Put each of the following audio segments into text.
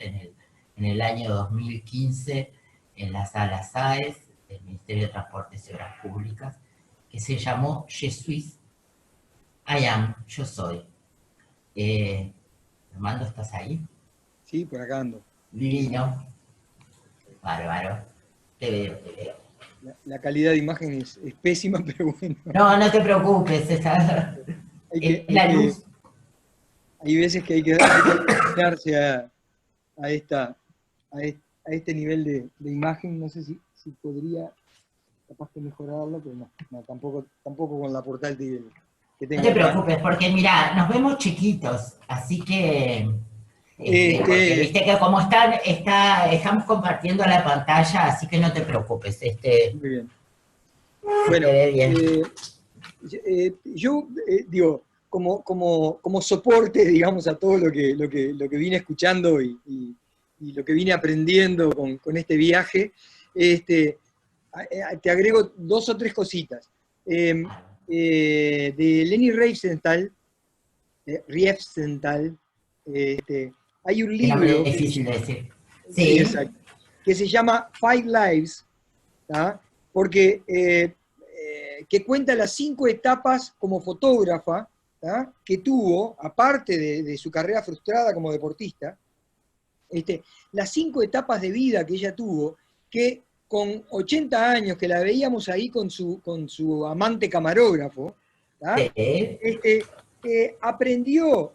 en el año 2015 en la sala SAES del Ministerio de Transportes y Obras Públicas, que se llamó Je suis, I am, yo soy. Armando, ¿estás ahí? Sí, por acá ando. Divino. Bárbaro. Te veo, te veo. La calidad de imagen es pésima, pero bueno. No, no te preocupes, es la luz. Hay veces que hay que adaptarse a este nivel de imagen. No sé si podría capaz que mejorarlo, pero no, tampoco con la portal que tengo No te acá. preocupes, porque mirá, nos vemos chiquitos, así que... porque viste que como estamos compartiendo la pantalla, así que no te preocupes. Muy bien. Bueno, yo digo, como soporte, digamos, a todo lo que vine escuchando y lo que vine aprendiendo con este viaje, te agrego 2 o 3 cositas. De Leni Riefenstahl, hay un libro difícil de decir. Sí, exacto, que se llama Five Lives, ¿tá? Porque que cuenta las 5 etapas como fotógrafa, ¿tá? Que tuvo, aparte de su carrera frustrada como deportista, las 5 etapas de vida que ella tuvo, que con 80 años, que la veíamos ahí con su amante camarógrafo, ¿tá? Aprendió,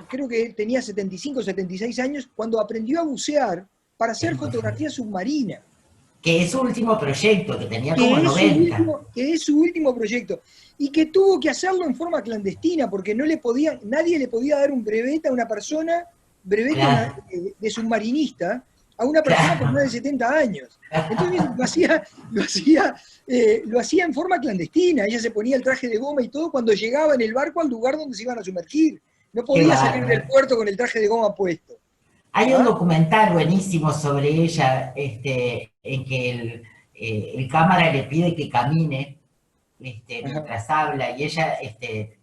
creo que tenía 75 o 76 años, cuando aprendió a bucear para hacer fotografía submarina. Que es su último proyecto, que tenía como 90. Que es su último proyecto. Y que tuvo que hacerlo en forma clandestina, porque nadie le podía dar un brevet a una persona, de submarinista, a una persona con más de 70 años. Entonces lo hacía en forma clandestina. Ella se ponía el traje de goma y todo cuando llegaba en el barco al lugar donde se iban a sumergir. No podía salir del puerto con el traje de goma puesto. Hay un documental buenísimo sobre ella, en que el cámara le pide que camine mientras habla, y ella,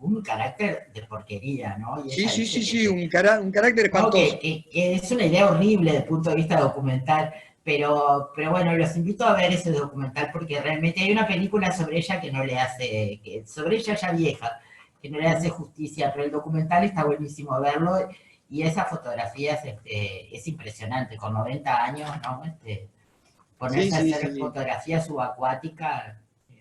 un carácter de porquería, ¿no? Y sí, un carácter espantoso. No, que es una idea horrible desde el punto de vista documental, pero bueno, los invito a ver ese documental, porque realmente hay una película sobre ella que no le hace, sobre ella ya vieja, que no le hace justicia, pero el documental está buenísimo verlo, y esa fotografía es impresionante, con 90 años, ¿no? Ponerse a hacer fotografía subacuática,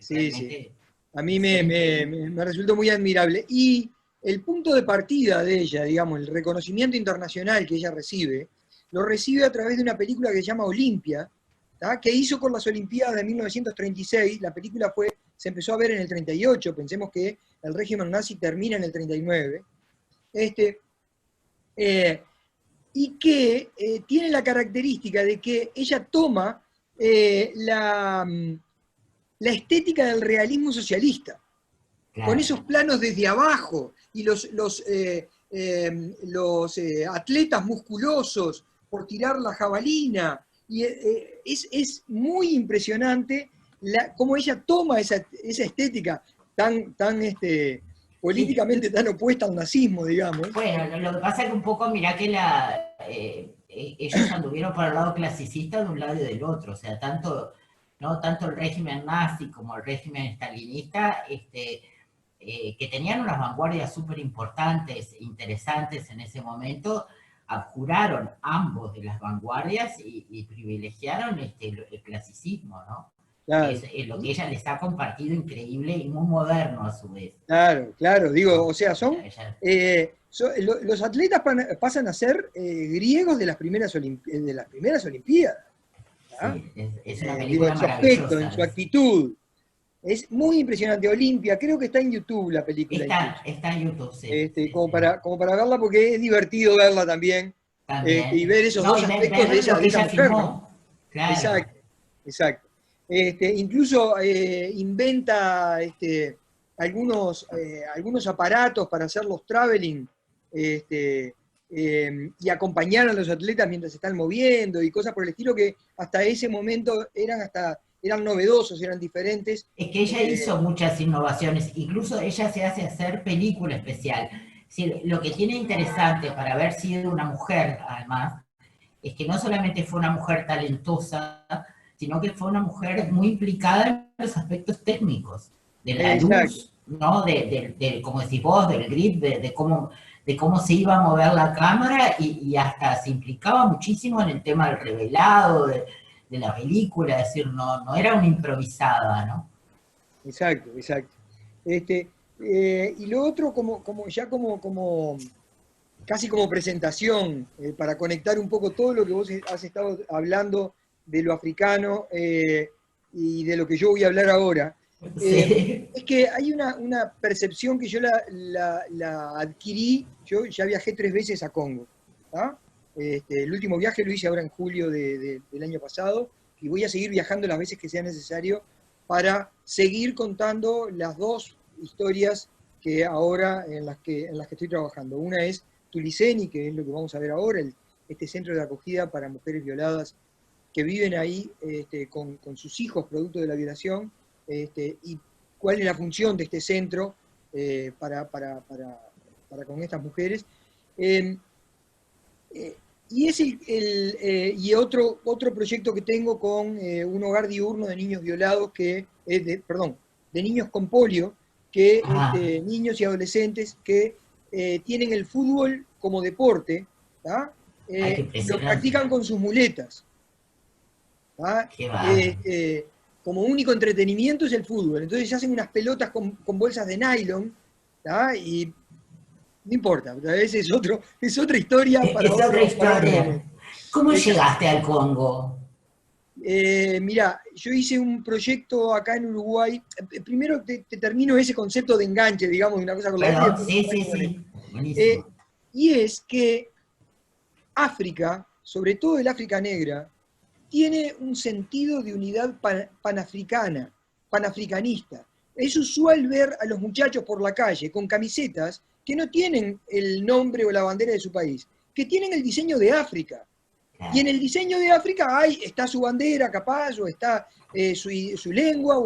realmente... A mí me resultó muy admirable. Y el punto de partida de ella, digamos, el reconocimiento internacional que ella recibe, lo recibe a través de una película que se llama Olimpia, ¿tá? Que hizo con las Olimpiadas de 1936. La película se empezó a ver en el 38, pensemos que el régimen nazi termina en el 39. Y que tiene la característica de que ella toma la estética del realismo socialista, con esos planos desde abajo, y los atletas musculosos por tirar la jabalina, y es muy impresionante cómo ella toma esa estética tan políticamente tan opuesta al nazismo, digamos. Bueno, lo que pasa es que un poco, mirá que ellos anduvieron por el lado clasicista de un lado y del otro, o sea, tanto el régimen nazi como el régimen stalinista, que tenían unas vanguardias súper importantes, interesantes en ese momento, abjuraron ambos de las vanguardias y privilegiaron el clasicismo, ¿no? Claro. Es lo que ella les ha compartido, increíble y muy moderno a su vez. Claro, digo, o sea, los atletas pasan a ser griegos de las primeras Olimpiadas. Sí, es una película maravillosa. En su aspecto, en su actitud. Es muy impresionante. Olimpia, creo que está en YouTube la película. Está en YouTube, sí. Como para verla, porque es divertido verla también. Y ver esos dos aspectos de esa mujer, ¿no? Claro. Exacto. Incluso inventa algunos aparatos para hacer los traveling y acompañar a los atletas mientras se están moviendo y cosas por el estilo que hasta ese momento eran novedosos, eran diferentes. Es que ella hizo muchas innovaciones, incluso ella se hace hacer película especial. Es decir, lo que tiene interesante para haber sido una mujer, además, es que no solamente fue una mujer talentosa, sino que fue una mujer muy implicada en los aspectos técnicos, de la Exacto. luz, ¿no? Como decís vos, del grip, de cómo se iba a mover la cámara y hasta se implicaba muchísimo en el tema del revelado, de la película, es decir, no era una improvisada, ¿no? Exacto, exacto. Este, y lo otro, casi como presentación, para conectar un poco todo lo que vos has estado hablando de lo africano y de lo que yo voy a hablar ahora. Sí. Es que hay una percepción que yo la adquirí, yo ya viajé 3 veces a Congo. ¿Ah? El último viaje lo hice ahora en julio del año pasado y voy a seguir viajando las veces que sea necesario para seguir contando las dos historias que ahora en las que estoy trabajando. Una es Tuliseni, que es lo que vamos a ver ahora, este centro de acogida para mujeres violadas que viven ahí con sus hijos producto de la violación, y cuál es la función de este centro para con estas mujeres. Eh, eh, y es otro proyecto que tengo con un hogar diurno de niños violados, de niños con polio, niños y adolescentes que tienen el fútbol como deporte, ¿tá? Ay, qué Y lo impresionante. practican con sus muletas. ¿Ah? Qué bárbaro. Como único entretenimiento es el fútbol. Entonces se hacen unas pelotas con bolsas de nylon, ¿tá? Y no importa, esa es otra historia Es otra para otro historia. momento. ¿Cómo Exacto. llegaste al Congo? Mirá, yo hice un proyecto acá en Uruguay. Primero te termino ese concepto de enganche, digamos, de una cosa con la otra y Perdón, después sí, sí, arranco con esto. sí. Eh, Buenísimo. y es que África, sobre todo el África negra, tiene un sentido de unidad panafricana, panafricanista. Es usual ver a los muchachos por la calle con camisetas que no tienen el nombre o la bandera de su país, que tienen el diseño de África. Y en Claro. el diseño de África está su bandera, capaz, o está su lengua,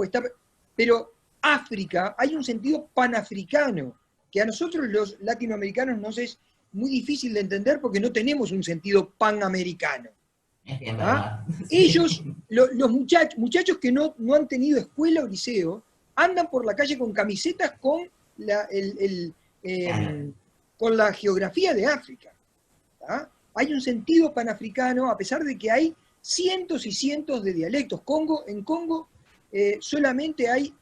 pero África, hay un sentido panafricano, que a nosotros los latinoamericanos nos es muy difícil de entender porque no tenemos un sentido panamericano. Es bien ¿Ah? verdad. Ellos, Sí. los muchachos que no han tenido escuela o liceo, andan por la calle con camisetas Claro. con la geografía de África. ¿Ah? Hay un sentido panafricano, a pesar de que hay cientos y cientos de dialectos. En Congo solamente hay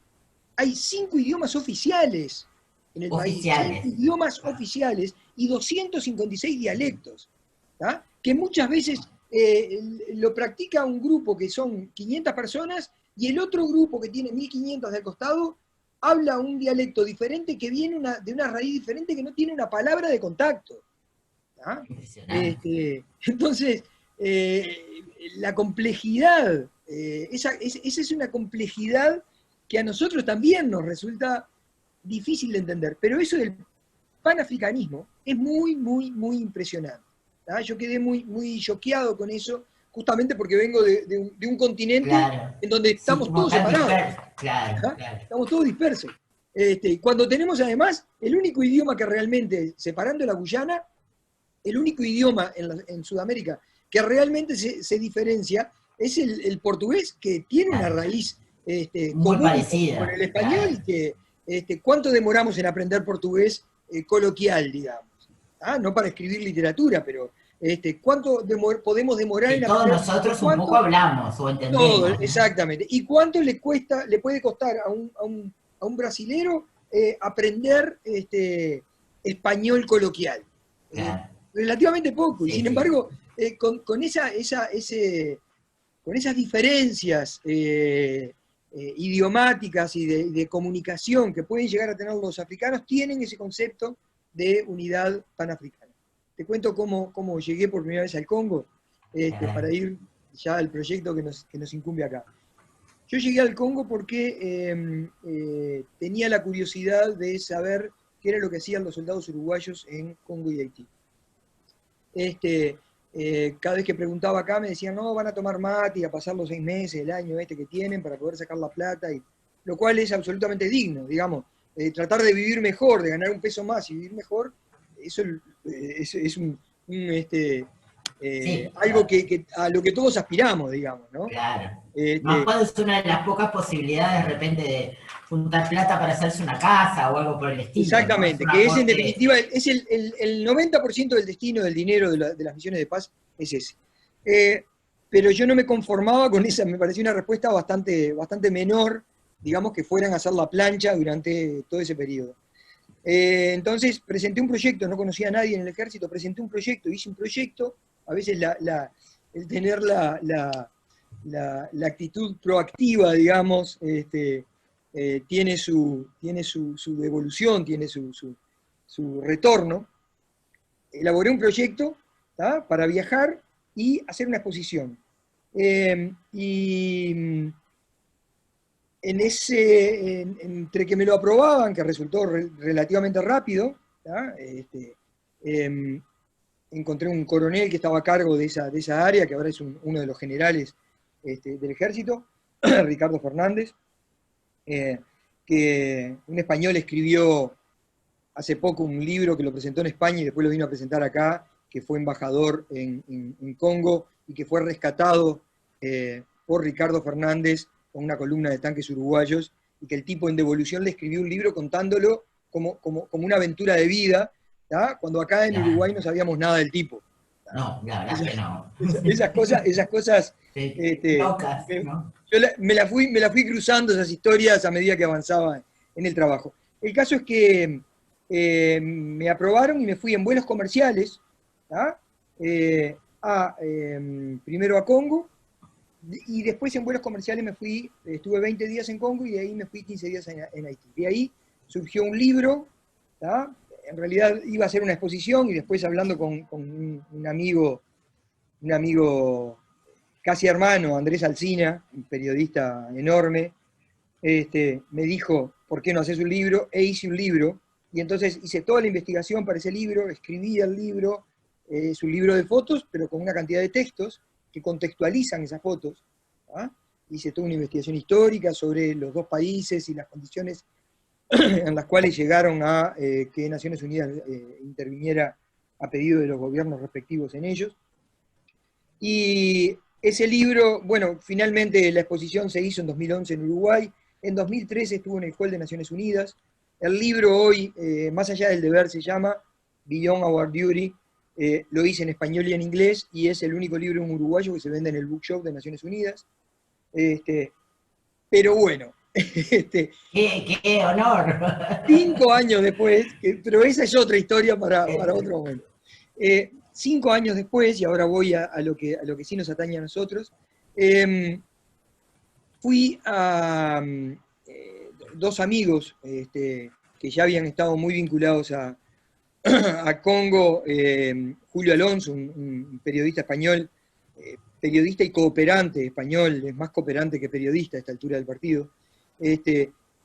5 idiomas oficiales en el país, 5 Oficiales. idiomas oficiales y 256 dialectos, ¿tá? Que muchas veces lo practica un grupo que son 500 personas y el otro grupo que tiene 1500 del costado habla un dialecto diferente que viene de una raíz diferente que no tiene una palabra de contacto. ¿Ah? Impresionante. Entonces, la complejidad, esa es una complejidad que a nosotros también nos resulta difícil de entender, pero eso del panafricanismo es muy, muy, muy impresionante. ¿Tá? Yo quedé muy, muy choqueado con eso, justamente porque vengo de un continente Claro. en donde Sí, estamos como todos tan separados. disperso. Claro, ¿Ah? claro. Estamos todos dispersos. Cuando tenemos además el único idioma que realmente, separando la Guyana, el único idioma en Sudamérica que realmente se diferencia es el portugués, que tiene una Claro. raíz Muy común con parecida. el español Claro. y que ¿cuánto demoramos en aprender portugués coloquial, digamos? ¿Ah? No para escribir literatura, pero ¿cuánto podemos demorar Que en todos aprender? ¿Y nosotros un poco cuánto? hablamos o Todo, entendemos, ¿no? exactamente. ¿Y cuánto le puede costar a un brasilero aprender español coloquial? Eh, Claro. Relativamente poco. Y Sí, sin sí. embargo, con esas diferencias idiomáticas y de comunicación que pueden llegar a tener los africanos, tienen ese concepto de unidad panafricana. Te cuento cómo llegué por primera vez al Congo, para ir ya al proyecto que nos incumbe acá. Yo llegué al Congo porque tenía la curiosidad de saber qué era lo que hacían los soldados uruguayos en Congo y Haití. Cada vez que preguntaba acá me decían, no, van a tomar mate y a pasar los 6 meses, el año que tienen para poder sacar la plata, lo cual es absolutamente digno, digamos. Tratar de vivir mejor, de ganar un peso más y vivir mejor, eso es Sí, algo a lo que todos aspiramos, digamos, ¿no? claro. Más cuando es una de las pocas posibilidades de repente de juntar plata para hacerse una casa o algo por el estilo, ¿no? Es Exactamente, un que es en aporte. definitiva, es el 90% del destino del dinero de las misiones de paz es ese. Pero yo no me conformaba con esa, me parecía una respuesta bastante menor, digamos, que fueran a hacer la plancha durante todo ese periodo. Entonces presenté un proyecto, no conocía a nadie en el ejército, presenté un proyecto, hice un proyecto, a veces el tener la actitud proactiva, digamos, tiene su evolución, tiene su retorno. Elaboré un proyecto, ¿tá?, para viajar y hacer una exposición. Y entre que me lo aprobaban, que resultó relativamente rápido, ¿tá?, encontré un coronel que estaba a cargo de esa área, que ahora es uno de los generales del ejército, Ricardo Fernández, que un español escribió hace poco un libro que lo presentó en España y después lo vino a presentar acá, que fue embajador en Congo y que fue rescatado por Ricardo Fernández con una columna de tanques uruguayos, y que el tipo en devolución le escribió un libro contándolo como una aventura de vida, ¿tá?, cuando acá en Uruguay no sabíamos nada del tipo. ¿Tá? No, la verdad es que no. Esas cosas Sí, locas, ¿no? yo me la fui cruzando, esas historias, a medida que avanzaba en el trabajo. El caso es que me aprobaron y me fui en vuelos comerciales, ¿tá?, primero a Congo, y después en vuelos comerciales estuve 20 días en Congo y de ahí me fui 15 días en Haití. De ahí surgió un libro, ¿tá? En realidad iba a ser una exposición, y después hablando con un amigo casi hermano, Andrés Alsina, un periodista enorme, me dijo, ¿por qué no haces un libro? E hice un libro, y entonces hice toda la investigación para ese libro, escribí el libro, es un libro de fotos, pero con una cantidad de textos que contextualizan esas fotos. ¿Ah? Hice toda una investigación histórica sobre los dos países y las condiciones en las cuales llegaron a que Naciones Unidas interviniera a pedido de los gobiernos respectivos en ellos. Y ese libro, bueno, finalmente la exposición se hizo en 2011 en Uruguay, en 2013 estuvo en el Hall de Naciones Unidas. El libro hoy, Más allá del deber, se llama Beyond Our Duty. Lo hice en español y en inglés, y es el único libro en uruguayo que se vende en el Bookshop de Naciones Unidas. Pero bueno, ¡Qué honor! 5 años después, pero esa es otra historia para otro momento. 5 años después, y ahora voy a lo que sí nos atañe a nosotros, fui a dos amigos que ya habían estado muy vinculados a Congo, Julio Alonso, un periodista español, periodista y cooperante español, es más cooperante que periodista a esta altura del partido,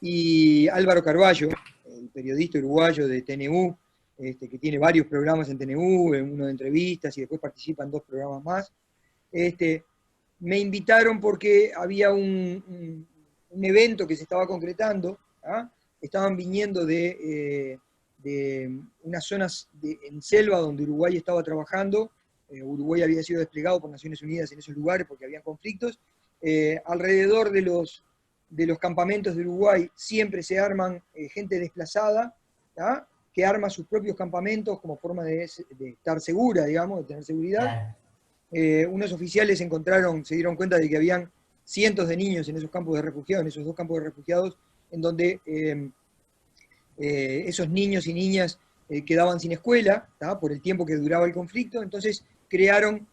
y Álvaro Carballo, el periodista uruguayo de TNU, que tiene varios programas en TNU, uno de entrevistas, y después participa en 2 programas más. Me invitaron porque había un evento que se estaba concretando, ¿ah? Estaban viniendo de unas zonas en selva donde Uruguay estaba trabajando. Uruguay había sido desplegado por Naciones Unidas en esos lugares porque había conflictos. Alrededor de los campamentos de Uruguay siempre se arman gente desplazada, ¿tá?, que arma sus propios campamentos como forma de estar segura, digamos, de tener seguridad. Unos oficiales se dieron cuenta de que habían cientos de niños en esos campos de refugiados, en esos 2 campos de refugiados, en donde esos niños y niñas quedaban sin escuela, ¿tá?, por el tiempo que duraba el conflicto. Entonces crearon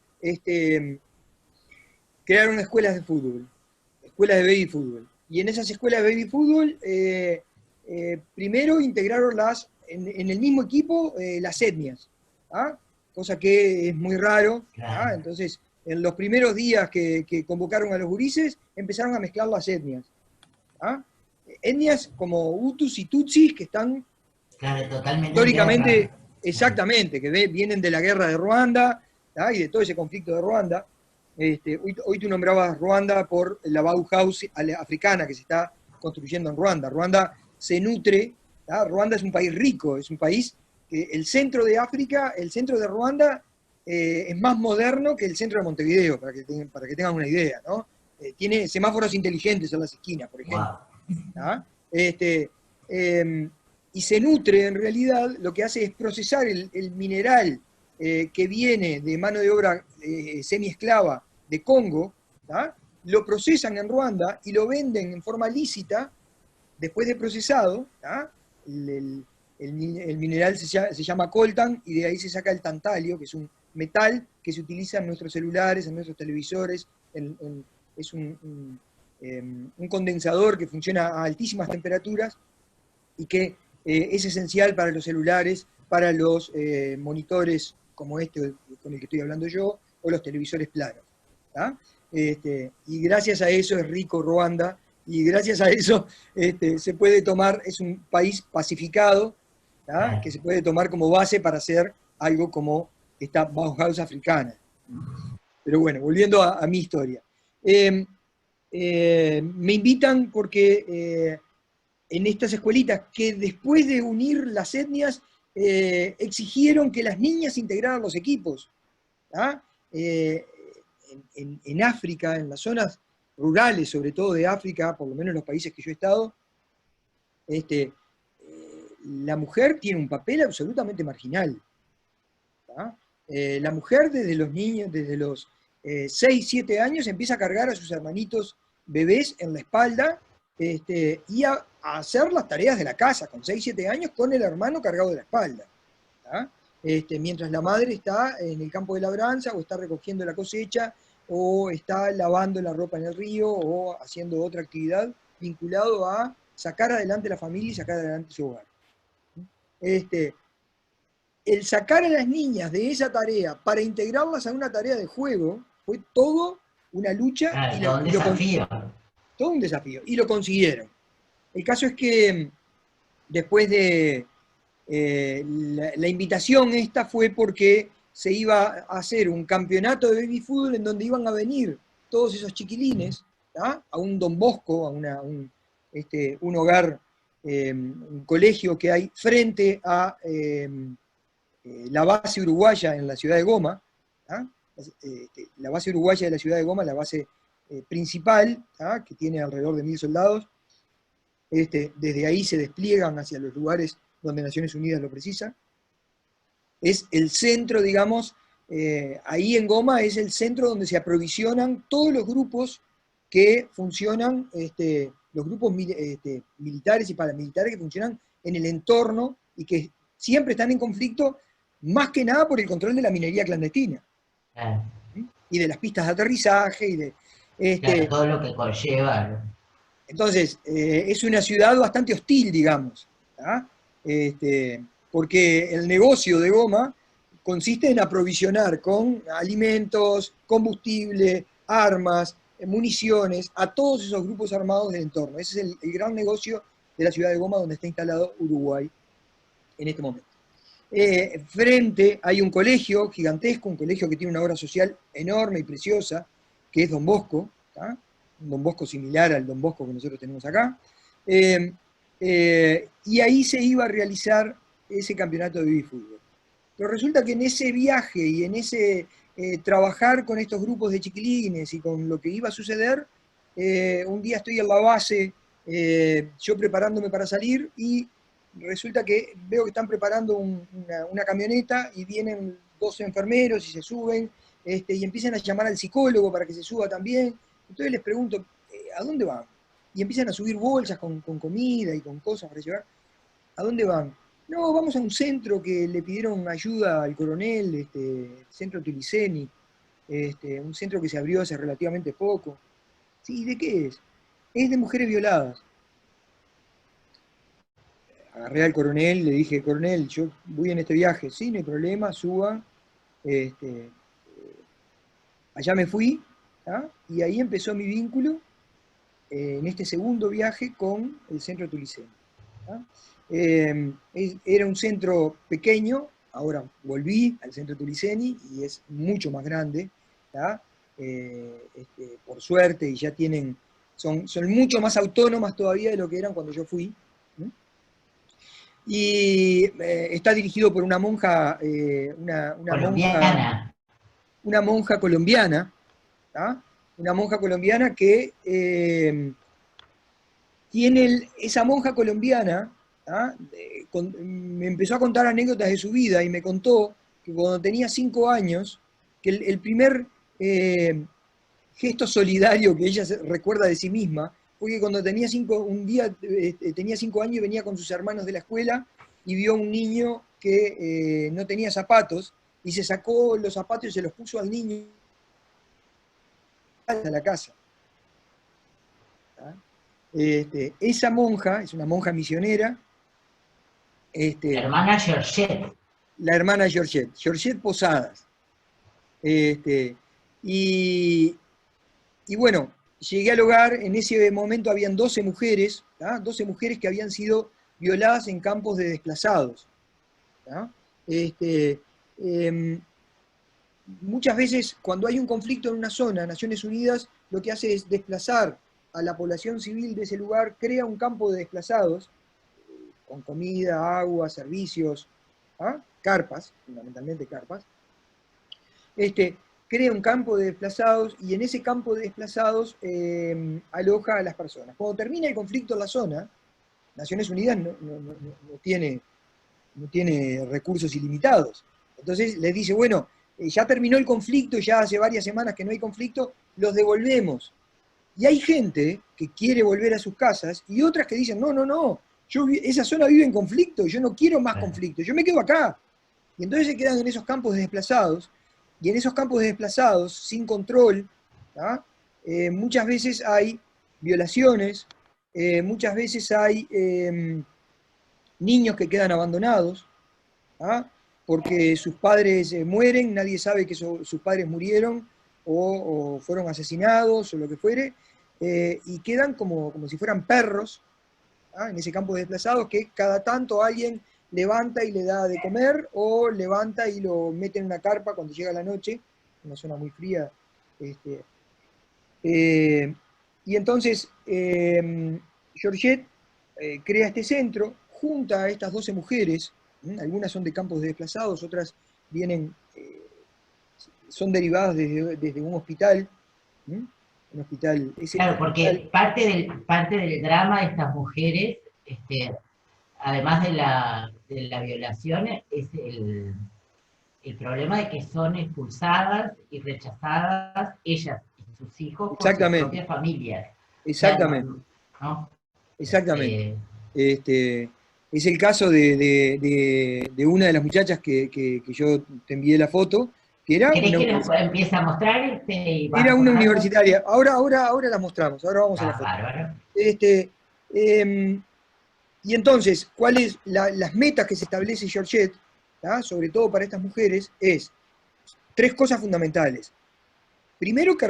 escuelas de fútbol, escuelas de baby fútbol. Y en esas escuelas de baby fútbol, primero integraron en el mismo equipo las etnias, ¿ah?, cosa que es muy raro. Claro. Entonces, en los primeros días que convocaron a los gurises, empezaron a mezclar las etnias. ¿Ah? Etnias como Hutus y Tutsis, que están Totalmente históricamente, exactamente, que vienen de la guerra de Ruanda, ¿tá?, y de todo ese conflicto de Ruanda. Hoy tú nombrabas Ruanda por la Bauhaus africana que se está construyendo en Ruanda. Ruanda se nutre, ¿tá? Ruanda es un país rico, es un país que el centro de África, el centro de Ruanda, es más moderno que el centro de Montevideo, para que tengan una idea, ¿no? Tiene semáforos inteligentes en las esquinas, por ejemplo. Wow. Este, y se nutre, en realidad, lo que hace es procesar el mineral que viene de mano de obra semiesclava de Congo, ¿tá? Lo procesan en Ruanda y lo venden en forma lícita, después de procesado, ¿tá? El mineral se llama coltan y de ahí se saca el tantalio, que es un metal que se utiliza en nuestros celulares, en nuestros televisores, es un condensador que funciona a altísimas temperaturas y que es esencial para los celulares, para los monitores como este con el que estoy hablando yo, o los televisores planos. Y gracias a eso es rico Ruanda, y gracias a eso se puede tomar, es un país pacificado, que se puede tomar como base para hacer algo como esta Bauhaus africana. Pero bueno, volviendo a mi historia. Me invitan porque en estas escuelitas que después de unir las etnias exigieron que las niñas integraran los equipos. En África, en las zonas rurales, sobre todo de África, por lo menos en los países que yo he estado, la mujer tiene un papel absolutamente marginal. La mujer desde los niños, desde los 6, 7 años, empieza a cargar a sus hermanitos bebés en la espalda y a hacer las tareas de la casa con 6, 7 años con el hermano cargado de la espalda. Mientras la madre está en el campo de labranza o está recogiendo la cosecha o está lavando la ropa en el río o haciendo otra actividad vinculado a sacar adelante la familia y sacar adelante su hogar. El sacar a las niñas de esa tarea para integrarlas a una tarea de juego fue todo una lucha y Todo un desafío. Todo un desafío, y lo consiguieron. El caso es que después de la invitación esta fue porque se iba a hacer un campeonato de baby fútbol en donde iban a venir todos esos chiquilines a un Don Bosco, a un hogar, un colegio que hay frente a la base uruguaya en la ciudad de Goma. La base uruguaya de la ciudad de Goma, la base principal, que tiene alrededor de 1000 soldados. Desde ahí se despliegan hacia los lugares donde Naciones Unidas lo precisa. Es el centro, digamos, ahí en Goma es el centro donde se aprovisionan todos los grupos que funcionan, los grupos militares y paramilitares que funcionan en el entorno y que siempre están en conflicto, más que nada por el control de la minería clandestina. Y de las pistas de aterrizaje y de... Claro, todo lo que conlleva. Entonces, es una ciudad bastante hostil, digamos, porque el negocio de Goma consiste en aprovisionar con alimentos, combustible, armas, municiones, a todos esos grupos armados del entorno. Ese es el gran negocio de la ciudad de Goma, donde está instalado Uruguay en este momento. Frente hay un colegio gigantesco, un colegio que tiene una obra social enorme y preciosa, que es Don Bosco, un Don Bosco similar al Don Bosco que nosotros tenemos acá, y ahí se iba a realizar ese campeonato de baby fútbol. Pero resulta que en ese viaje y en ese trabajar con estos grupos de chiquilines y con lo que iba a suceder, un día estoy en la base, yo preparándome para salir, y resulta que veo que están preparando una camioneta y vienen 2 enfermeros y se suben y empiezan a llamar al psicólogo para que se suba también. Entonces les pregunto, ¿a dónde van? Y empiezan a subir bolsas con comida y con cosas para llevar. ¿A dónde van? No, vamos a un centro que le pidieron ayuda al coronel, centro Tuliceni, un centro que se abrió hace relativamente poco. Sí, ¿de qué es? Es de mujeres violadas. Agarré al coronel, le dije, coronel, yo voy en este viaje. Sí, no hay problema, suba. Allá me fui, y ahí empezó mi vínculo en este segundo viaje con el centro Tuliceni. Era un centro pequeño, ahora volví al centro Tuliceni y es mucho más grande, por suerte, y ya son mucho más autónomas todavía de lo que eran cuando yo fui. Y está dirigido por una monja, una Colombiana. una monja colombiana, ¿tá? Una monja colombiana que esa monja colombiana, ¿tá? Me empezó a contar anécdotas de su vida y me contó que cuando tenía 5 años, que el primer gesto solidario que ella recuerda de sí misma, fue que cuando tenía un día tenía 5 años y venía con sus hermanos de la escuela y vio a un niño que no tenía zapatos y se sacó los zapatos y se los puso al niño a la casa. ¿Tá? Esa monja, es una monja misionera. La hermana Georgette. La hermana Georgette Posadas. Y bueno, llegué al hogar, en ese momento habían 12 mujeres, ¿tá? 12 mujeres que habían sido violadas en campos de desplazados. ¿Tá? Muchas veces, cuando hay un conflicto en una zona, Naciones Unidas lo que hace es desplazar a la población civil de ese lugar, crea un campo de desplazados, con comida, agua, servicios, ¿ah? Carpas, fundamentalmente carpas. Crea un campo de desplazados y en ese campo de desplazados aloja a las personas. Cuando termina el conflicto en la zona, Naciones Unidas no tiene recursos ilimitados. Entonces les dice, bueno, ya terminó el conflicto, ya hace varias semanas que no hay conflicto, los devolvemos. Y hay gente que quiere volver a sus casas y otras que dicen, no, esa zona vive en conflicto, yo no quiero más conflicto, yo me quedo acá. Y entonces se quedan en esos campos de desplazados, y en esos campos de desplazados, sin control, muchas veces hay violaciones, muchas veces hay niños que quedan abandonados, porque sus padres mueren, nadie sabe que sus padres murieron o fueron asesinados o lo que fuere, y quedan como si fueran perros en ese campo de desplazados que cada tanto alguien levanta y le da de comer o levanta y lo mete en una carpa cuando llega la noche, una zona muy fría. Y entonces Georgette crea este centro, junta a estas 12 mujeres, algunas son de campos de desplazados, otras vienen, son derivadas desde un hospital, un hospital. Claro, porque parte del drama de estas mujeres, además de la violación, es el problema de que son expulsadas y rechazadas ellas y sus hijos por sus Exactamente, propias familias. O sea, exactamente, ¿no? exactamente. Es el caso de una de las muchachas que yo te envié la foto, que ¿Querés que nos empiece a mostrar y vas era una acordando? universitaria. Ahora la mostramos, ahora vamos a la Ah, foto. bárbaro. Y entonces, ¿cuáles las metas que se establece Georgette, sobre todo para estas mujeres? Es 3 cosas fundamentales. Primero, que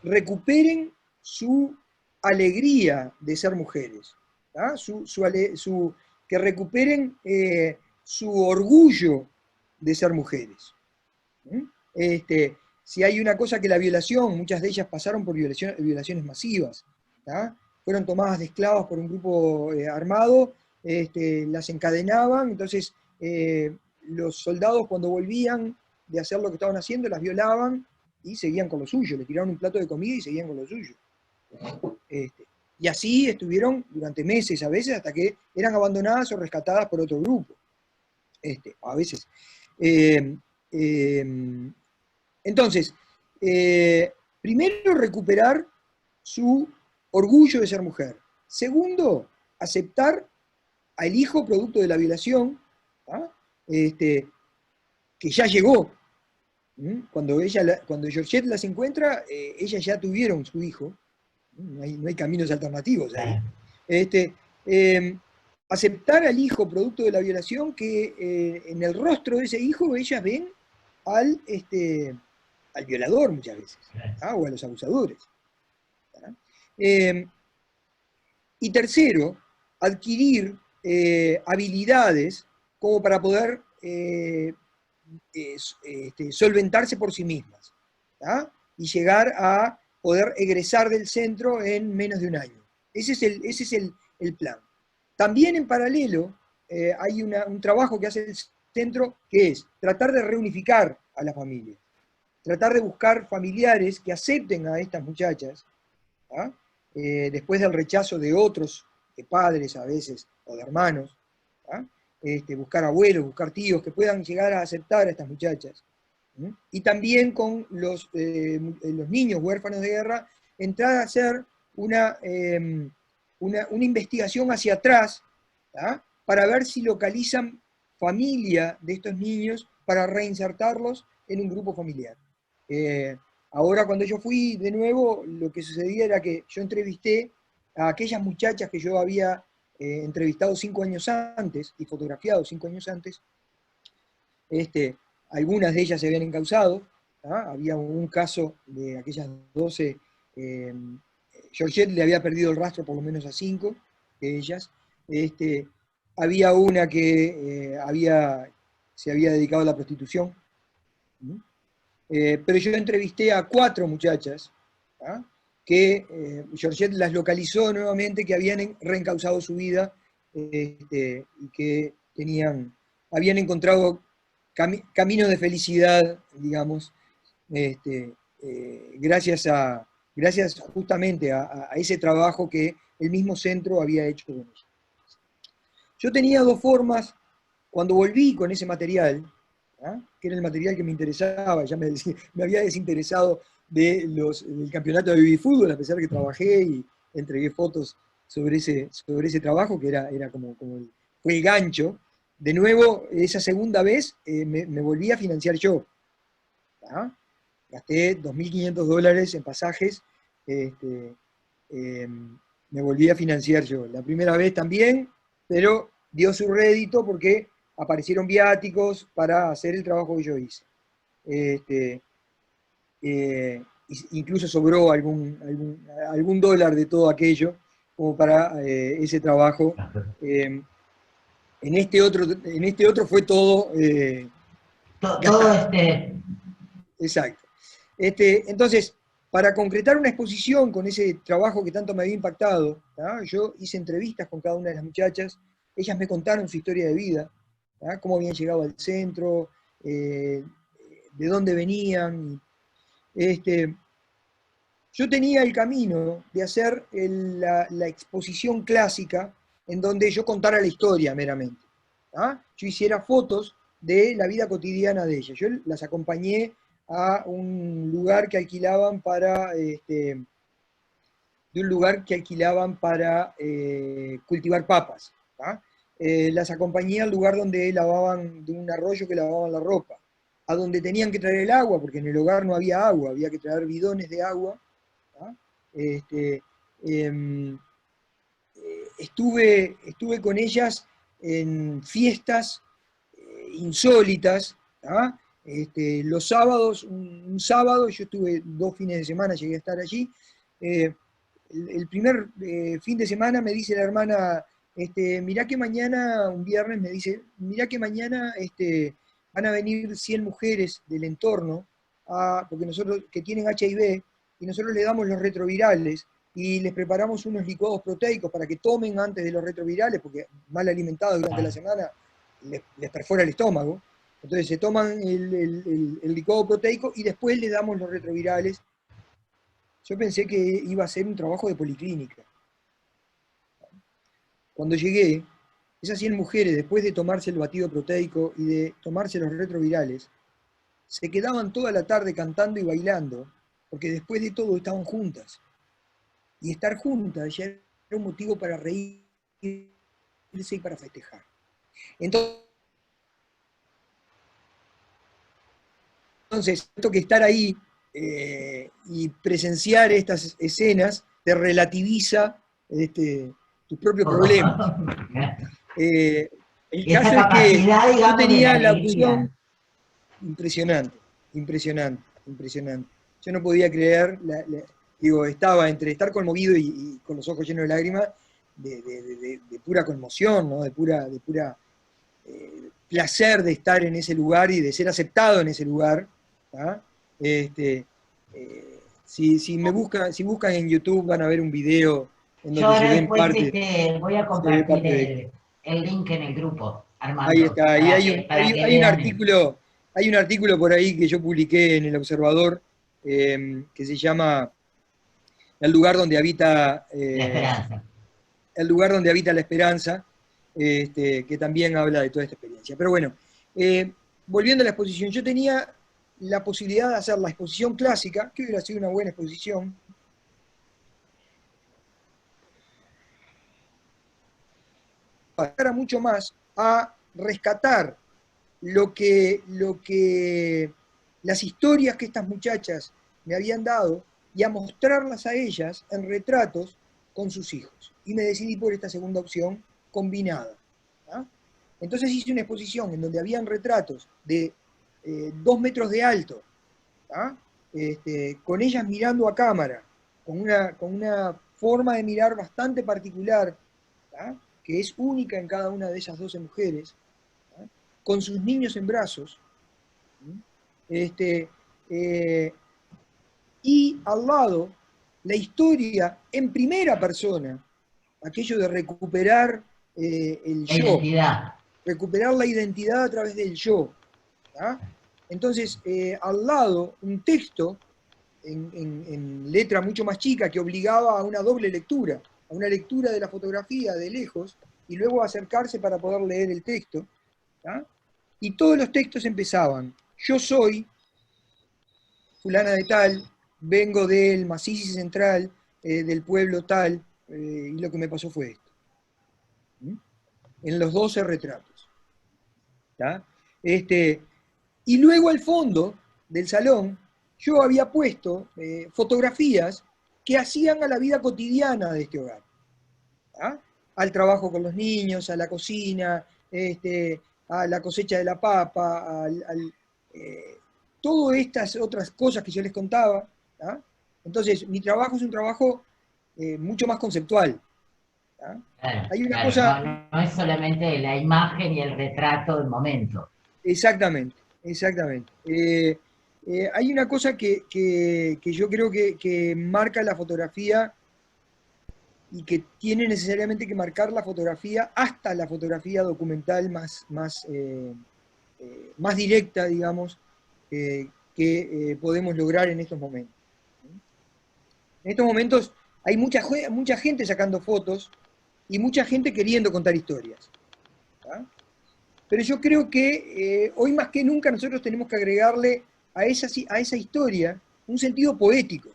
recuperen su alegría de ser mujeres, que recuperen su orgullo de ser mujeres. Si hay una cosa que la violación, muchas de ellas pasaron por violaciones masivas, fueron tomadas de esclavas por un grupo armado, las encadenaban, entonces los soldados cuando volvían de hacer lo que estaban haciendo, las violaban y seguían con lo suyo, le tiraron un plato de comida y seguían con lo suyo. Y así estuvieron durante meses a veces, hasta que eran abandonadas o rescatadas por otro grupo. A veces. Entonces, primero, recuperar su orgullo de ser mujer. Segundo, aceptar al hijo producto de la violación, que ya llegó. Cuando Georgette las encuentra, ellas ya tuvieron su hijo. No hay caminos alternativos ahí. Aceptar al hijo producto de la violación, que en el rostro de ese hijo ellas ven al violador muchas veces, o a los abusadores. Y tercero, adquirir habilidades como para poder solventarse por sí mismas, y llegar a poder egresar del centro en menos de un año. Ese es el plan. También en paralelo hay un trabajo que hace el centro, que es tratar de reunificar a la familia, tratar de buscar familiares que acepten a estas muchachas, ¿ah? Después del rechazo de otros, de padres a veces, o de hermanos, ¿ah? Buscar abuelos, buscar tíos que puedan llegar a aceptar a estas muchachas. ¿Mm? Y también con los niños huérfanos de guerra, entrar a hacer una investigación hacia atrás, ¿ah? Para ver si localizan familia de estos niños para reinsertarlos en un grupo familiar. Ahora cuando yo fui de nuevo, lo que sucedía era que yo entrevisté a aquellas muchachas que yo había entrevistado 5 años antes y fotografiado 5 años antes. Algunas de ellas se habían encausado, ¿ah? Había un caso de aquellas 12, Georgette le había perdido el rastro por lo menos a 5 de ellas. Había una que se había dedicado a la prostitución. Pero yo entrevisté a 4 muchachas, ¿ah? Que Georgette las localizó nuevamente, que habían reencauzado su vida y que habían encontrado caminos de felicidad, digamos, gracias justamente a ese trabajo que el mismo centro había hecho con ellos. Yo tenía 2 formas, cuando volví con ese material, ¿ah? Que era el material que me interesaba, ya me había desinteresado del campeonato de baby fútbol, a pesar que trabajé y entregué fotos sobre ese trabajo, que era fue el gancho. De nuevo, esa segunda vez me volví a financiar yo. ¿Ah? Gasté $2.500 en pasajes, me volví a financiar yo. La primera vez también, pero dio su rédito porque aparecieron viáticos para hacer el trabajo que yo hice. Incluso sobró algún dólar de todo aquello como para ese trabajo. En este otro fue todo... todo Exacto. Entonces, para concretar una exposición con ese trabajo que tanto me había impactado, ¿tá? Yo hice entrevistas con cada una de las muchachas, ellas me contaron su historia de vida, ¿tá? Cómo habían llegado al centro, de dónde venían. Yo tenía el camino de hacer la exposición clásica en donde yo contara la historia meramente. ¿Ah? Yo hiciera fotos de la vida cotidiana de ellas. Yo las acompañé a un lugar que alquilaban para cultivar papas. ¿Ah? Las acompañé al lugar donde lavaban, de un arroyo que lavaban la ropa, a donde tenían que traer el agua, porque en el hogar no había agua, había que traer bidones de agua. ¿Ah? Estuve con ellas en fiestas insólitas. ¿Ah? Los sábados, un sábado, yo estuve 2 fines de semana, llegué a estar allí. El primer fin de semana me dice la hermana, mirá que mañana, un viernes me dice, mirá que mañana van a venir 100 mujeres del entorno, porque nosotros, que tienen HIV, y nosotros les damos los retrovirales, y les preparamos unos licuados proteicos para que tomen antes de los retrovirales, porque mal alimentados durante la semana les perfora el estómago. Entonces se toman el licuado proteico y después les damos los retrovirales. Yo pensé que iba a ser un trabajo de policlínica. Cuando llegué, esas 100 mujeres, después de tomarse el batido proteico y de tomarse los retrovirales, se quedaban toda la tarde cantando y bailando, porque después de todo estaban juntas. Y estar juntas ya era un motivo para reírse y para festejar. Entonces, esto que estar ahí y presenciar estas escenas te relativiza tus propios problemas. El caso es que yo tenía la opción impresionante. Yo no podía creer, estaba entre estar conmovido y con los ojos llenos de lágrimas, de pura conmoción, ¿no? de pura placer de estar en ese lugar y de ser aceptado en ese lugar. ¿Ah? Si buscan en YouTube van a ver un video en donde se ven parte. Voy a compartir el link en el grupo, Armando. Ahí está, ahí hay un Hay un artículo por ahí que yo publiqué en El Observador que se llama El lugar donde habita, La esperanza. el lugar donde habita la esperanza, que también habla de toda esta experiencia. Pero bueno, volviendo a la exposición, yo tenía la posibilidad de hacer la exposición clásica, que hubiera sido una buena exposición, para mucho más a rescatar las historias que estas muchachas me habían dado y a mostrarlas a ellas en retratos con sus hijos. Y me decidí por esta segunda opción combinada. ¿Ah? Entonces hice una exposición en donde habían retratos de 2 metros de alto, ¿ah? Con ellas mirando a cámara, con una forma de mirar bastante particular, ¿ah? Que es única en cada una de esas 12 mujeres, ¿ah? Con sus niños en brazos, este, eh, y al lado la historia en primera persona, aquello de recuperar el La yo, identidad. recuperar la identidad a través del yo. ¿Ah? Entonces, al lado, un texto en letra mucho más chica que obligaba a una doble lectura, a una lectura de la fotografía de lejos y luego acercarse para poder leer el texto. ¿Ah? Y todos los textos empezaban: yo soy fulana de tal, vengo del Macizo Central, del pueblo tal, y lo que me pasó fue esto. ¿Mm? En los 12 retratos. ¿Tá? Y luego al fondo del salón yo había puesto fotografías que hacían a la vida cotidiana de este hogar. ¿Tá? Al trabajo con los niños, a la cocina, a la cosecha de la papa, todas estas otras cosas que yo les contaba. ¿Tá? Entonces, mi trabajo es un trabajo mucho más conceptual. ¿Tá? Claro, Hay una claro. cosa, No es solamente la imagen y el retrato del momento. exactamente, exactamente. Hay una cosa que yo creo que marca la fotografía y que tiene necesariamente que marcar la fotografía hasta la fotografía documental más directa, digamos, que podemos lograr en estos momentos. En estos momentos hay mucha gente sacando fotos y mucha gente queriendo contar historias. ¿Tá? Pero yo creo que hoy más que nunca nosotros tenemos que agregarle a esa historia un sentido poético,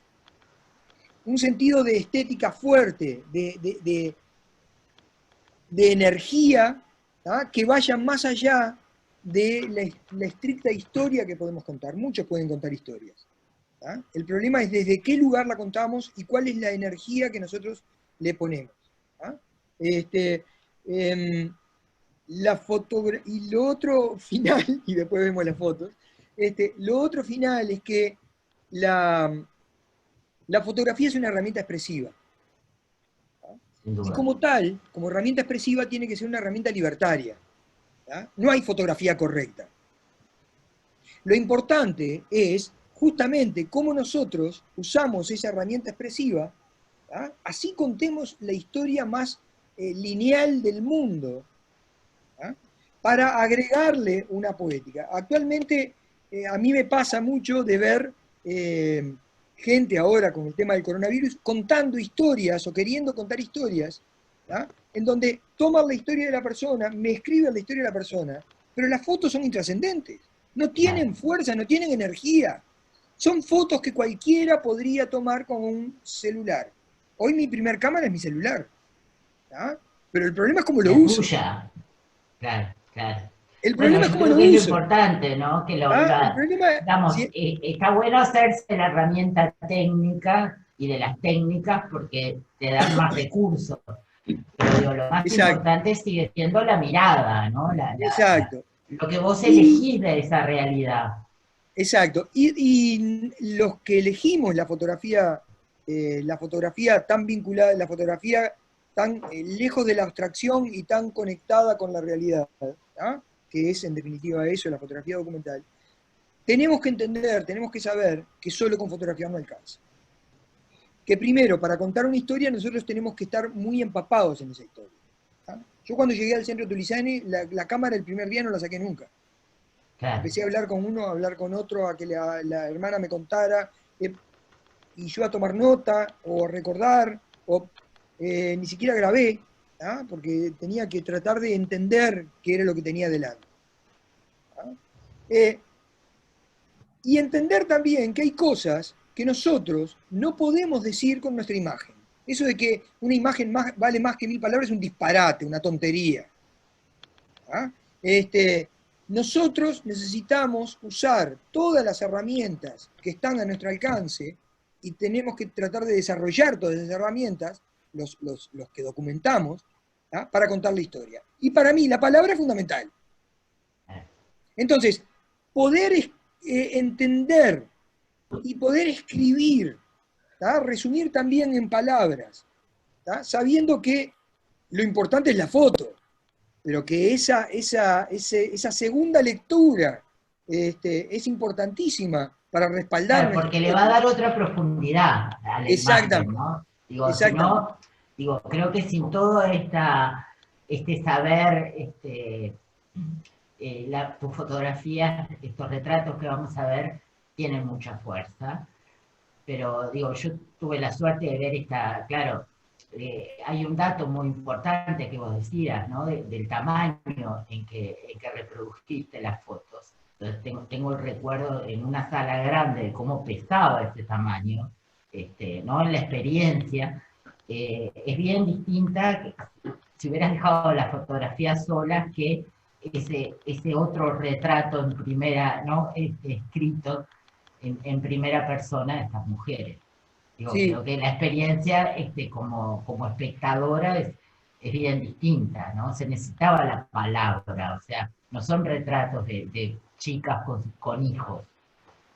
un sentido de estética fuerte, de energía, ¿tá? Que vaya más allá de la estricta historia que podemos contar. Muchos pueden contar historias. ¿Tá? El problema es desde qué lugar la contamos y cuál es la energía que nosotros le ponemos. ¿Tá? Em, y lo otro final, y después vemos las fotos, lo otro final es que la fotografía es una herramienta expresiva. Sin Y duda. como tal, como herramienta expresiva, tiene que ser una herramienta libertaria. ¿Tá? No hay fotografía correcta. Lo importante es justamente cómo nosotros usamos esa herramienta expresiva, ¿tá? Así contemos la historia más lineal del mundo, ¿tá? Para agregarle una poética. Actualmente a mí me pasa mucho de ver gente ahora con el tema del coronavirus contando historias o queriendo contar historias, ¿tá? En donde toman la historia de la persona, me escriben la historia de la persona, pero las fotos son intrascendentes, no Claro. tienen fuerza, no tienen energía. Son fotos que cualquiera podría tomar con un celular. Hoy mi primer cámara es mi celular, ¿tá? Pero el problema es cómo lo La uso. tuya. Claro, claro. El Bueno, problema es yo cómo creo lo que es lo uso. importante, ¿no? Que ¿Tá? El problema, digamos, si, está bueno hacerse la herramienta técnica y de las técnicas porque te dan más recursos. Pero digo, lo más exacto, importante sigue siendo la mirada, ¿no? exacto. Lo que vos Y, elegís de esa realidad. exacto. Y los que elegimos la fotografía tan vinculada, la fotografía tan lejos de la abstracción y tan conectada con la realidad, ¿tá? Que es en definitiva eso, la fotografía documental, tenemos que entender, tenemos que saber que solo con fotografía no alcanza. Que primero, para contar una historia, nosotros tenemos que estar muy empapados en esa historia. ¿Tá? Yo cuando llegué al centro Tulizani, la cámara el primer día no la saqué nunca. claro. Empecé a hablar con uno, a hablar con otro, a que la hermana me contara, y yo a tomar nota, o a recordar, o ni siquiera grabé, ¿ah? Porque tenía que tratar de entender qué era lo que tenía delante. ¿Ah? Eh, y entender también que hay cosas que nosotros no podemos decir con nuestra imagen. Eso de que una imagen vale más que 1000 palabras es un disparate, una tontería. ¿Ah? Nosotros necesitamos usar todas las herramientas que están a nuestro alcance y tenemos que tratar de desarrollar todas esas herramientas, los que documentamos, ¿ah? Para contar la historia. Y para mí la palabra es fundamental. Entonces, poder entender y poder escribir, ¿tá? Resumir también en palabras, ¿tá? Sabiendo que lo importante es la foto, pero que esa segunda lectura es importantísima para respaldar Claro, nuestra porque le va a foto. dar otra profundidad a la imagen, Exactamente, ¿no? Digo, si exactamente. no, digo, creo que sin todo este saber, tus fotografías, estos retratos que vamos a ver, tienen mucha fuerza. Pero digo, yo tuve la suerte de ver claro, hay un dato muy importante que vos decías, ¿no? Del tamaño en que reprodujiste las fotos. Entonces tengo el recuerdo en una sala grande de cómo pesaba ese tamaño, ¿no? En la experiencia. Es bien distinta si hubieras dejado la fotografía sola que ese otro retrato en primera, ¿no? Escrito en primera persona de estas mujeres. Digo, Sí, creo que la experiencia como espectadora es bien distinta, ¿no? Se necesitaba la palabra, o sea, no son retratos de chicas con hijos,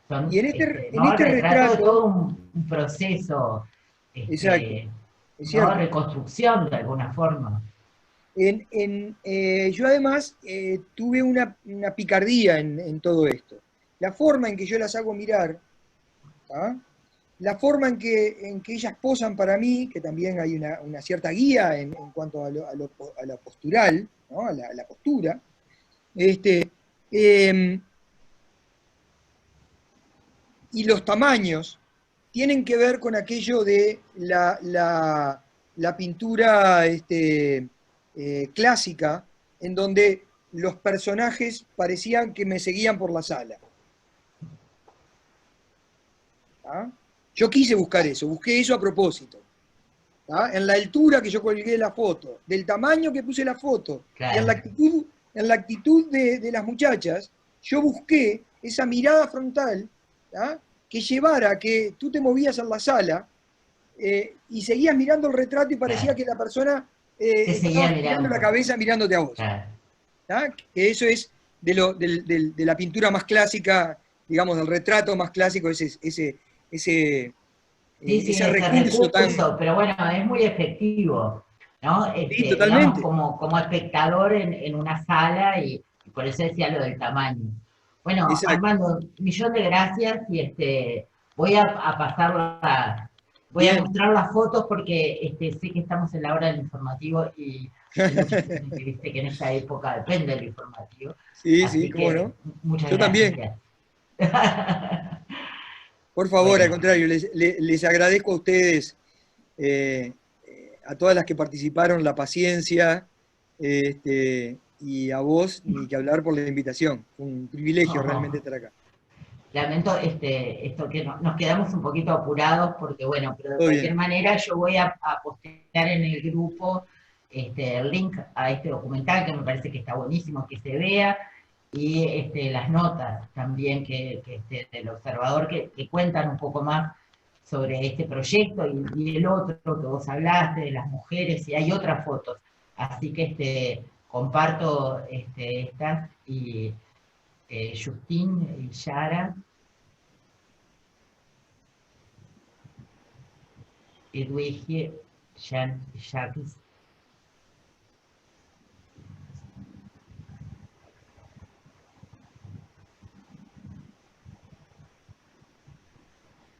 son, y en ¿no? El este retrato de retrato, todo un proceso, exacto, es ¿no? cierto. Reconstrucción de alguna forma. Yo además tuve una picardía en todo esto. La forma en que yo las hago mirar, ¿ah? La forma en que ellas posan para mí, que también hay una cierta guía en cuanto a la postural, ¿no? A la postura, este, eh, y los tamaños tienen que ver con aquello de la pintura clásica, en donde los personajes parecían que me seguían por la sala. ¿Ah? Yo quise buscar eso, busqué eso a propósito. ¿Ah? En la altura que yo colgué la foto, del tamaño que puse la foto y Claro. en la actitud de las muchachas, yo busqué esa mirada frontal, ¿ah? Que llevara a que tú te movías en la sala y seguías mirando el retrato y parecía Claro. que la persona Te estaba seguía girando la mirando. cabeza mirándote a vos. Claro. ¿Ah? Que eso es de la pintura más clásica, digamos, del retrato más clásico, ese, Sí, sí, ese ese recurso tan... recurso, pero bueno, es muy efectivo, ¿no? Sí, Digamos, totalmente. como espectador en una sala y por eso decía lo del tamaño. Bueno, Exacto. Armando, millón de gracias y voy a pasar voy a Bien. mostrar las fotos porque sé que estamos en la hora del informativo y hay mucha gente que viste que en esta época depende del informativo, Sí, sí, así cómo que no. muchas Yo también. gracias. Por favor, al Bueno, contrario, les agradezco a ustedes, a todas las que participaron, la paciencia, y a vos, ni que hablar por la invitación. Fue un privilegio realmente estar acá. lamento esto que nos quedamos un poquito apurados porque, bueno, pero de Todo cualquier bien. manera yo voy a postear en el grupo el link a este documental que me parece que está buenísimo que se vea y las notas también del observador que cuentan un poco más sobre este proyecto y el otro que vos hablaste de las mujeres y hay otras fotos. Así que comparto estas y Justin y Yara Edwige, Jacques,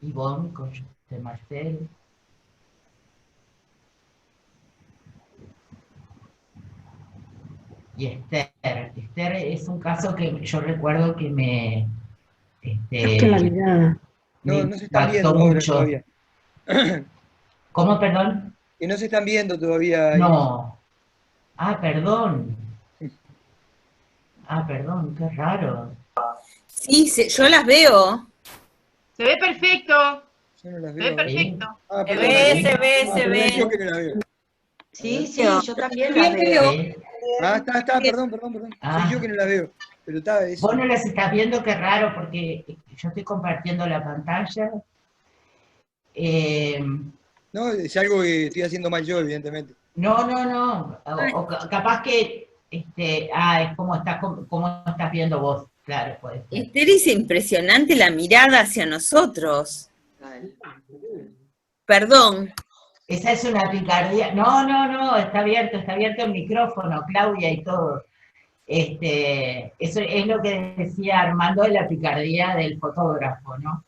Yvonne con de Marcel y Esther Esther es un caso que yo recuerdo que me, Que la mirada. me No se están impactó viendo ahora mucho. todavía. ¿Cómo, perdón? Que no se están viendo todavía, Inés. No. Ah, perdón. Ah, perdón, qué raro. Sí, yo las veo. Se ve perfecto. Yo no las Se veo. ve perfecto. Ah, Se perdón. ve, se Perdón, yo ve. que no las veo. Sí, sí, yo también las Bien veo. veo. Ah, está, perdón. Ah. Soy yo que no las veo. Pero está eso. Vos no las estás viendo, qué raro, porque yo estoy compartiendo la pantalla. No, es algo que estoy haciendo mal yo, evidentemente. No. Capaz que, es como estás viendo vos, claro, pues. Esther, es impresionante la mirada hacia nosotros. Perdón. Esa es una picardía. No, está abierto el micrófono, Claudia y todo. Eso es lo que decía Armando de la picardía del fotógrafo, ¿no?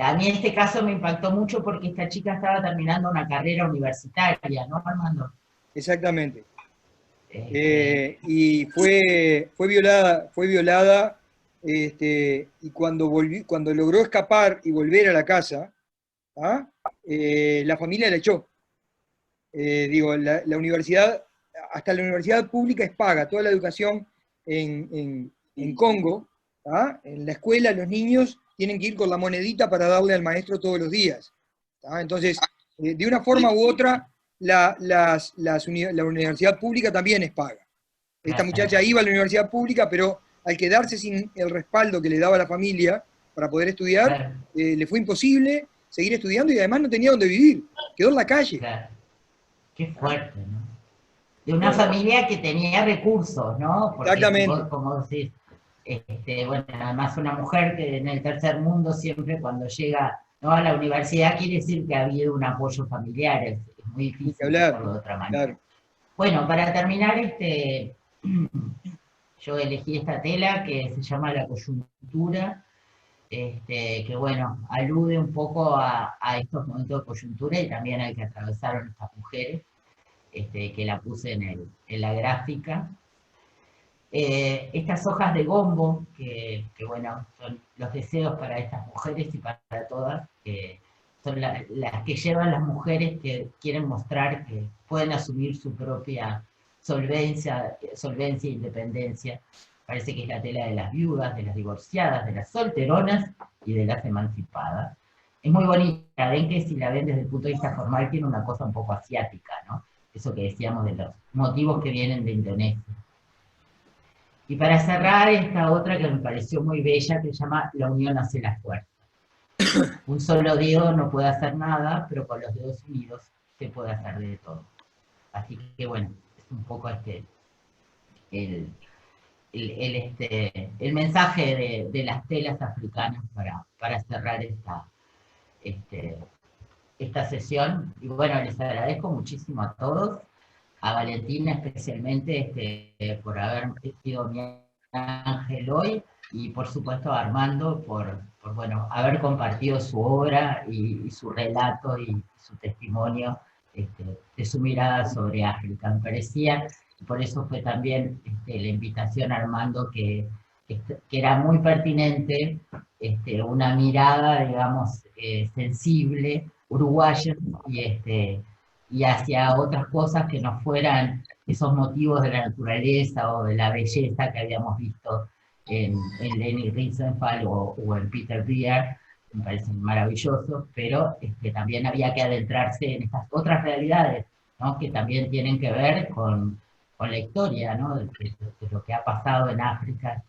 A mí este caso me impactó mucho porque esta chica estaba terminando una carrera universitaria, ¿no, Armando? Exactamente. Y fue violada, y cuando logró escapar y volver a la casa, ¿ah? La familia la echó. La universidad, hasta la universidad pública es paga, toda la educación en Congo, ¿ah? En la escuela los niños tienen que ir con la monedita para darle al maestro todos los días. ¿Ah? Entonces, de una forma u otra, la universidad pública también es paga. Esta muchacha iba a la universidad pública, pero al quedarse sin el respaldo que le daba la familia para poder estudiar, le fue imposible seguir estudiando y además no tenía dónde vivir. Quedó en la calle. Claro. Qué fuerte, ¿no? De una familia que tenía recursos, ¿no? Porque Exactamente. como decís, además una mujer que en el tercer mundo siempre cuando llega, ¿no?, a la universidad quiere decir que ha habido un apoyo familiar, es muy difícil hacerlo de otra manera. Claro. Bueno, para terminar, yo elegí esta tela que se llama La Coyuntura, que bueno, alude un poco a estos momentos de coyuntura y también al que atravesaron estas mujeres, que la puse en la gráfica. Estas hojas de gombo, que bueno, son los deseos para estas mujeres y para todas, que son las que llevan las mujeres que quieren mostrar que pueden asumir su propia solvencia e independencia. Parece que es la tela de las viudas, de las divorciadas, de las solteronas y de las emancipadas. Es muy bonita, ven que si la ven desde el punto de vista formal tiene una cosa un poco asiática, ¿no? Eso que decíamos de los motivos que vienen de Indonesia. Y para cerrar, esta otra que me pareció muy bella, que se llama La unión hace la fuerza. Un solo dedo no puede hacer nada, pero con los dedos unidos se puede hacer de todo. Así que bueno, es un poco el mensaje de las telas africanas para cerrar esta sesión. Y bueno, les agradezco muchísimo a todos, a Valentina especialmente por haber sido mi ángel hoy, y por supuesto a Armando por bueno, haber compartido su obra y su relato y su testimonio de su mirada sobre África. Me parecía, y por eso fue también la invitación a Armando, que era muy pertinente, una mirada, digamos, sensible, uruguaya, y hacia otras cosas que no fueran esos motivos de la naturaleza o de la belleza que habíamos visto en Leni Riefenstahl o en Peter Beer, me parecen maravillosos, pero también había que adentrarse en estas otras realidades, ¿no?, que también tienen que ver con la historia, ¿no?, de lo que ha pasado en África,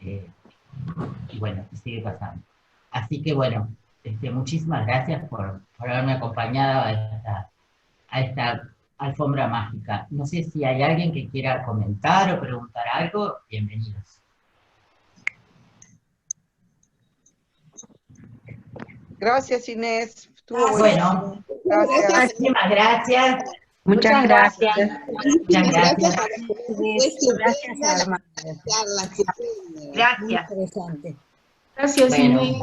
y bueno, que sigue pasando. Así que bueno, muchísimas gracias por haberme acompañado a esta alfombra mágica. No sé si hay alguien que quiera comentar o preguntar algo. Bienvenidos. Gracias, Inés. Estuvo bueno, gracias. Muchísimas gracias. Muchas gracias. Muchas gracias. Gracias, Armando. Gracias. Muy interesante. Gracias, Bueno. Inés.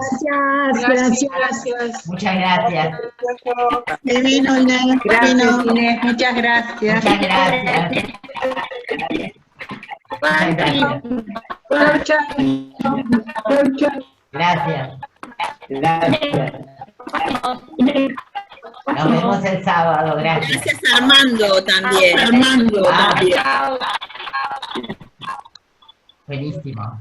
Gracias. Muchas gracias. Divino, Inés. Gracias, Inés. Muchas gracias. Muchas gracias. Muchas gracias. Gracias. Nos vemos el sábado, gracias. Gracias Armando también. Buenísimo.